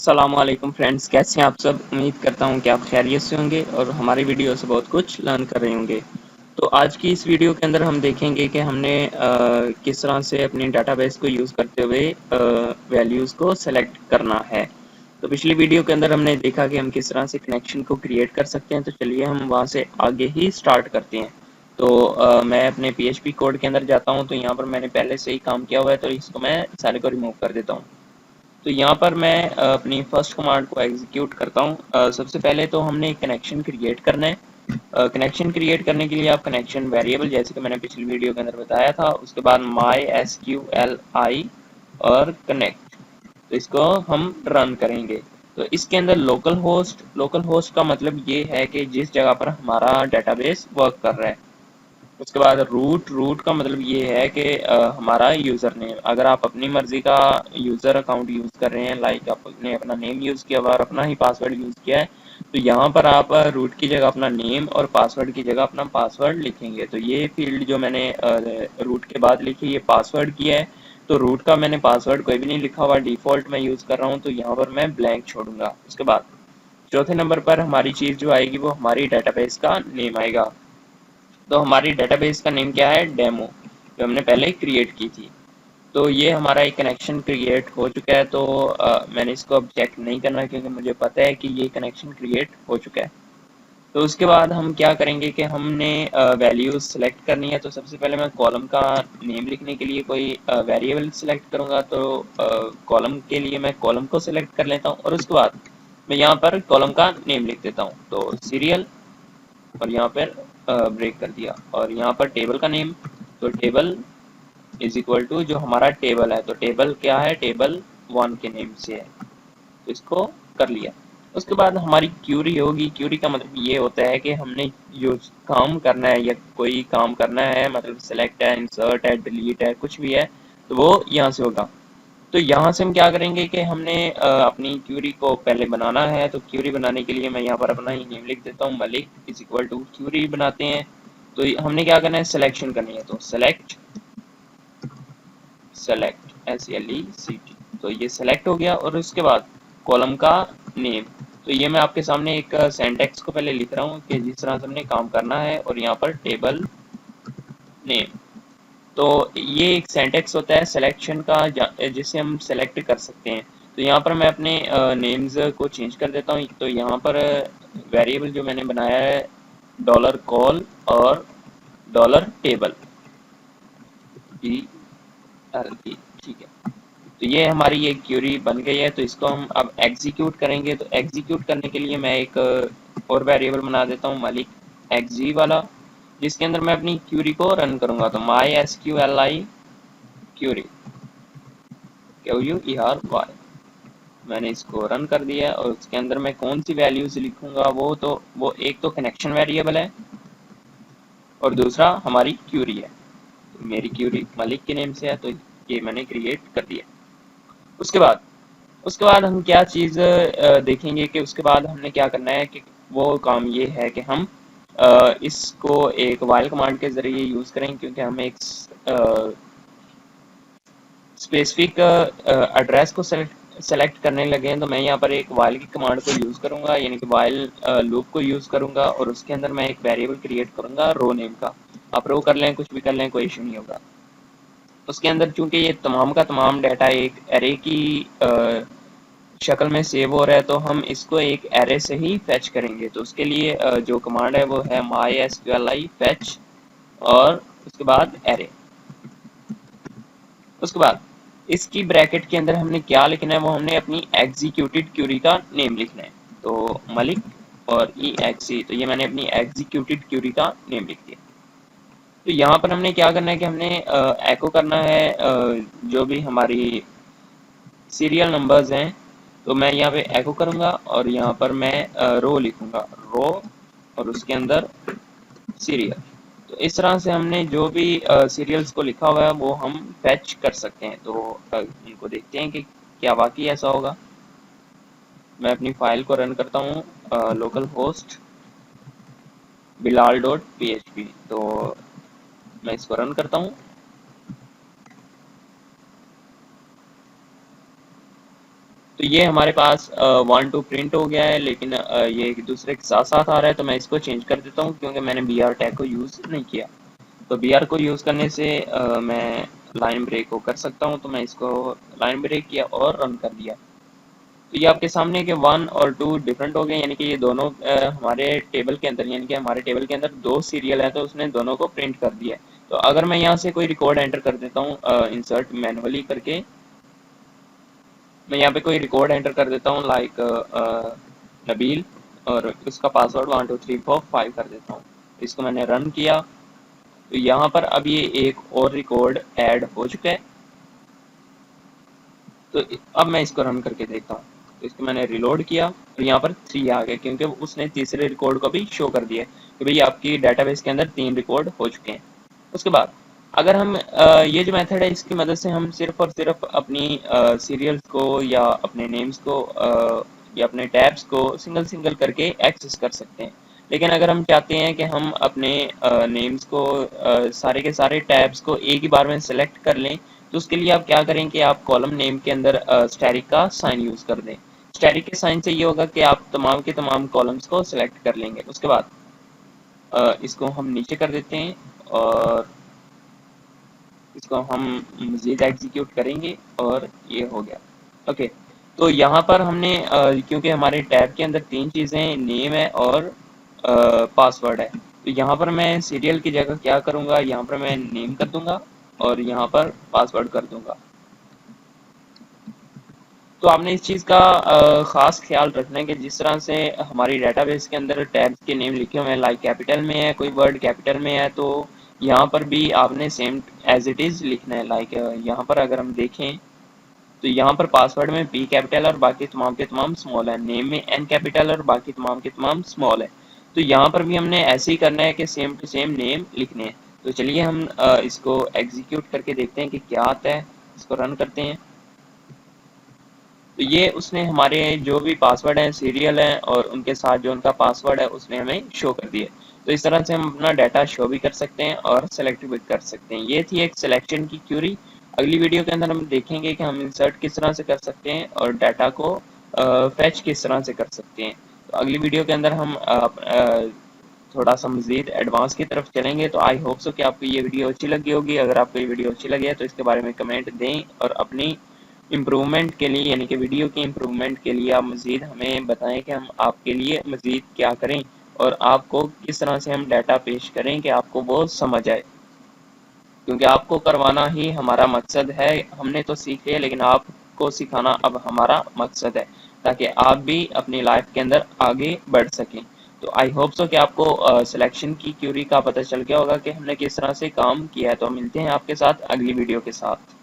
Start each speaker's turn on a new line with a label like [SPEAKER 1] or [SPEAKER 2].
[SPEAKER 1] अस्सलाम वालेकुम फ्रेंड्स, कैसे हैं आप सब। उम्मीद करता हूं कि आप खैरियत से होंगे और हमारी वीडियो से बहुत कुछ लर्न कर रहे होंगे। तो आज की इस वीडियो के अंदर हम देखेंगे कि हमने किस तरह से अपनी डाटाबेस को यूज़ करते हुए वैल्यूज़ को सेलेक्ट करना है। तो पिछली वीडियो के अंदर हमने देखा कि हम किस तरह से कनेक्शन को क्रिएट कर सकते हैं। तो चलिए हम वहाँ से आगे ही स्टार्ट करते हैं। तो मैं अपने PHP कोड के अंदर जाता हूँ। तो यहाँ पर मैंने पहले से ही काम किया हुआ है, तो इसको मैं सारे को रिमूव कर देता हूँ। तो यहाँ पर मैं अपनी फर्स्ट कमांड को एग्जीक्यूट करता हूँ। सबसे पहले तो हमने एक कनेक्शन क्रिएट करना है। कनेक्शन क्रिएट करने के लिए आप कनेक्शन वेरिएबल, जैसे कि मैंने पिछली वीडियो के अंदर बताया था, उसके बाद MySQLi और कनेक्ट, तो इसको हम रन करेंगे। तो इसके अंदर लोकल होस्ट का मतलब ये है कि जिस जगह पर हमारा डेटाबेस वर्क कर रहा है। उसके बाद रूट का मतलब ये है कि हमारा यूज़र नेम, अगर आप अपनी मर्ज़ी का यूज़र अकाउंट यूज़ कर रहे हैं, लाइक आपने अपना नेम यूज़ किया हुआ और अपना ही पासवर्ड यूज़ किया है, तो यहाँ पर आप रूट की जगह अपना नेम और पासवर्ड की जगह अपना पासवर्ड लिखेंगे। तो ये फील्ड जो मैंने रूट के बाद लिखी, ये पासवर्ड की है। तो रूट का मैंने पासवर्ड कोई भी नहीं लिखा हुआ, डिफ़ॉल्ट मैं यूज़ कर रहा हूँ, तो यहाँ पर मैं ब्लैंक छोड़ूंगा। उसके बाद चौथे नंबर पर हमारी चीज़ जो आएगी वो हमारी डेटाबेस का नेम आएगा। तो हमारी डेटाबेस का नेम क्या है, डेमो, जो हमने पहले क्रिएट की थी। तो ये हमारा एक कनेक्शन क्रिएट हो चुका है। तो मैंने इसको अब चेक नहीं करना, क्योंकि मुझे पता है कि ये कनेक्शन क्रिएट हो चुका है। तो उसके बाद हम क्या करेंगे कि हमने वैल्यूज सेलेक्ट करनी है। तो सबसे पहले मैं कॉलम का नेम लिखने के लिए कोई वेरिएबल सेलेक्ट करूंगा। तो कॉलम के लिए मैं कॉलम को सेलेक्ट कर लेता हूँ और उसके बाद मैं यहाँ पर कॉलम का नेम लिख देता हूँ। तो सीरियल, और यहाँ पर ब्रेक कर दिया, और यहाँ पर टेबल का नेम, तो टेबल इज इक्वल टू जो हमारा टेबल है, तो टेबल क्या है, टेबल 1 के नेम से है, तो इसको कर लिया। उसके बाद हमारी क्यूरी होगी। क्यूरी का मतलब ये होता है कि हमने जो काम करना है या कोई काम करना है, मतलब सेलेक्ट है, इंसर्ट है, डिलीट है, कुछ भी है, तो वो यहाँ से होगा। तो यहाँ से हम क्या करेंगे कि हमने अपनी क्यूरी को पहले बनाना है। तो क्यूरी बनाने के लिए मैं यहाँ पर अपना ही नेम लिख देता हूँ, मलिक इज इक्वल टू क्यूरी बनाते हैं। तो हमने क्या करना है, सिलेक्शन करनी है। तो सेलेक्ट SLECT, तो ये सेलेक्ट हो गया। और उसके बाद कॉलम का नेम, तो ये मैं आपके सामने एक सेंटेक्स को पहले लिख रहा हूँ कि जिस तरह से हमने काम करना है, और यहाँ पर टेबल नेम। तो ये एक सिंटैक्स होता है सिलेक्शन का, जिसे हम सेलेक्ट कर सकते हैं। तो यहाँ पर मैं अपने नेम्स को चेंज कर देता हूँ। तो यहाँ पर वेरिएबल जो मैंने बनाया है $कॉल और $टेबल TLE, ठीक है। तो ये हमारी एक क्यूरी बन गई है। तो इसको हम अब एग्जीक्यूट करेंगे। तो एग्जीक्यूट करने के लिए मैं एक और वेरिएबल बना देता हूँ, मलिक XG वाला, जिसके अंदर मैं अपनी क्यूरी को रन करूंगा। तो MySQLi क्यूरी QUERY, मैंने इसको रन कर दिया है। और उसके अंदर मैं कौन सी वैल्यूज लिखूंगा, वो एक तो कनेक्शन वेरिएबल है और दूसरा हमारी क्यूरी है। तो मेरी क्यूरी मलिक के नेम से है, तो ये मैंने क्रिएट कर दिया। उसके बाद हम क्या चीज़ देखेंगे कि उसके बाद हमने क्या करना है, कि वो काम ये है कि हम इसको एक वाइल कमांड के ज़रिए यूज़ करें, क्योंकि हम एक स्पेसिफिक एड्रेस को सेलेक्ट करने लगे हैं। तो मैं यहाँ पर एक वाइल की कमांड को यूज़ करूँगा, यानी कि वाइल लूप को यूज़ करूँगा, और उसके अंदर मैं एक वेरिएबल क्रिएट करूँगा रो नेम का। आप रो कर लें, कुछ भी कर लें, कोई इशू नहीं होगा। उसके अंदर चूंकि ये तमाम का तमाम डाटा एक एरे की शक्ल में सेव हो रहा है, तो हम इसको एक एरे से ही फेच करेंगे। तो उसके लिए जो कमांड है वो है MySQLi fetch, और उसके बाद एरे। उसके बाद इसकी ब्रैकेट के अंदर हमने क्या लिखना है, वो हमने अपनी एग्जीक्यूटेड क्यूरी का नेम लिखना है। तो मलिक और EXE, तो ये मैंने अपनी एग्जीक्यूटेड क्यूरी का नेम लिख दिया। तो यहाँ पर हमने क्या करना है कि हमने एको करना है जो भी हमारी सीरियल नंबर्स हैं। तो मैं यहाँ पे एको करूँगा, और यहाँ पर मैं रो लिखूँगा, रो, और उसके अंदर सीरियल। तो इस तरह से हमने जो भी सीरियल्स को लिखा हुआ है वो हम फैच कर सकते हैं। तो इनको देखते हैं कि क्या वाकई ऐसा होगा। मैं अपनी फाइल को रन करता हूँ, लोकल होस्ट bilal.php। तो मैं इसको रन करता हूँ। तो तो ये हमारे पास 1 2 प्रिंट हो गया है, लेकिन ये एक दूसरे के साथ साथ आ रहा है, तो मैं इसको चेंज कर देता हूँ क्योंकि मैंने br टैग को यूज़ नहीं किया। तो br को यूज़ करने से मैं लाइन ब्रेक को कर सकता हूँ, तो मैं इसको लाइन ब्रेक किया और रन कर दिया। तो ये आपके सामने के 1 और 2 डिफरेंट हो गए, यानी कि ये दोनों हमारे टेबल के अंदर, यानी कि हमारे टेबल के अंदर 2 सीरियल है, तो उसने दोनों को प्रिंट कर दिया है। तो अगर मैं यहाँ से कोई रिकॉर्ड एंटर कर देता हूँ इंसर्ट मैनुअली करके, मैं यहाँ पे कोई रिकॉर्ड एंटर कर देता हूँ लाइक नबील, और उसका पासवर्ड 1 2 3 4 5 कर देता हूँ। इसको मैंने रन किया, तो यहाँ पर अब ये एक और रिकॉर्ड ऐड हो चुका है। तो अब मैं इसको रन करके देखता हूँ। तो इसको मैंने रिलोड किया और यहाँ पर 3 आ गए, क्योंकि उसने तीसरे रिकॉर्ड को भी शो कर दिया कि भाई आपकी डेटाबेस के अंदर 3 रिकॉर्ड हो चुके हैं। उसके बाद अगर हम ये जो मेथड है, इसकी मदद से हम सिर्फ और सिर्फ अपनी सीरियल्स को या अपने नेम्स को या अपने टैब्स को सिंगल सिंगल करके एक्सेस कर सकते हैं। लेकिन अगर हम चाहते हैं कि हम अपने नेम्स को सारे के सारे टैब्स को एक ही बार में सेलेक्ट कर लें, तो उसके लिए आप क्या करें कि आप कॉलम नेम के अंदर स्टैटिक का साइन यूज कर दें। स्टैटिक के साइन से ये होगा कि आप तमाम के तमाम कॉलम्स को सिलेक्ट कर लेंगे। उसके बाद इसको हम नीचे कर देते हैं और इसको हम मजीद एग्जीक्यूट करेंगे और ये हो गया। ओके, तो यहाँ पर हमने क्योंकि हमारे टैब के अंदर 3 चीज़ें नेम है और पासवर्ड है, तो यहाँ पर मैं सीरियल की जगह क्या करूँगा, यहाँ पर मैं नेम कर दूंगा और यहाँ पर पासवर्ड कर दूंगा। तो आपने इस चीज़ का ख़ास ख्याल रखना है कि जिस तरह से हमारी डेटाबेस के अंदर टैब्स के नेम लिखे हुए हैं, लाइक कैपिटल में है, कोई वर्ड कैपिटल में है, तो यहाँ पर भी आपने सेम एज इट इज़ लिखना है। लाइक यहाँ पर अगर हम देखें तो यहाँ पर पासवर्ड में पी कैपिटल और बाकी तमाम के तमाम स्मॉल है, नेम में एन कैपिटल और बाकी तमाम के तमाम स्मॉल है। तो यहाँ पर भी हमने ऐसे ही करना है कि सेम टू सेम नेम लिखने हैं। तो चलिए हम इसको एग्जीक्यूट करके देखते हैं कि क्या आता है। इसको रन करते हैं, तो ये उसने हमारे जो भी पासवर्ड हैं सीरियल हैं और उनके साथ जो उनका पासवर्ड है उसने हमें शो कर दिया। तो इस तरह से हम अपना डाटा शो भी कर सकते हैं और सेलेक्ट भी कर सकते हैं। ये थी एक सिलेक्शन की क्यूरी। अगली वीडियो के अंदर हम देखेंगे कि हम इंसर्ट किस तरह से कर सकते हैं और डाटा को फैच किस तरह से कर सकते हैं। तो अगली वीडियो के अंदर हम थोड़ा सा मजीद एडवांस की तरफ चलेंगे। तो आई होप सो कि आपको ये वीडियो अच्छी लगी होगी। अगर आपको ये वीडियो अच्छी लगी है तो इसके बारे में कमेंट दें और अपनी इम्प्रूवमेंट के लिए, यानी कि वीडियो की इम्प्रूवमेंट के लिए आप मज़ीद हमें बताएं कि हम आपके लिए मज़ीद क्या करें और आपको किस तरह से हम डाटा पेश करें कि आपको वो समझ आए, क्योंकि आपको करवाना ही हमारा मकसद है। हमने तो सीख लिया, लेकिन आपको सिखाना अब हमारा मकसद है, ताकि आप भी अपनी लाइफ के अंदर आगे बढ़ सकें। तो आई होप सो कि आपको सिलेक्शन की क्यूरी का पता चल गया होगा कि हमने किस तरह से काम किया है। तो मिलते हैं आपके साथ अगली वीडियो के साथ।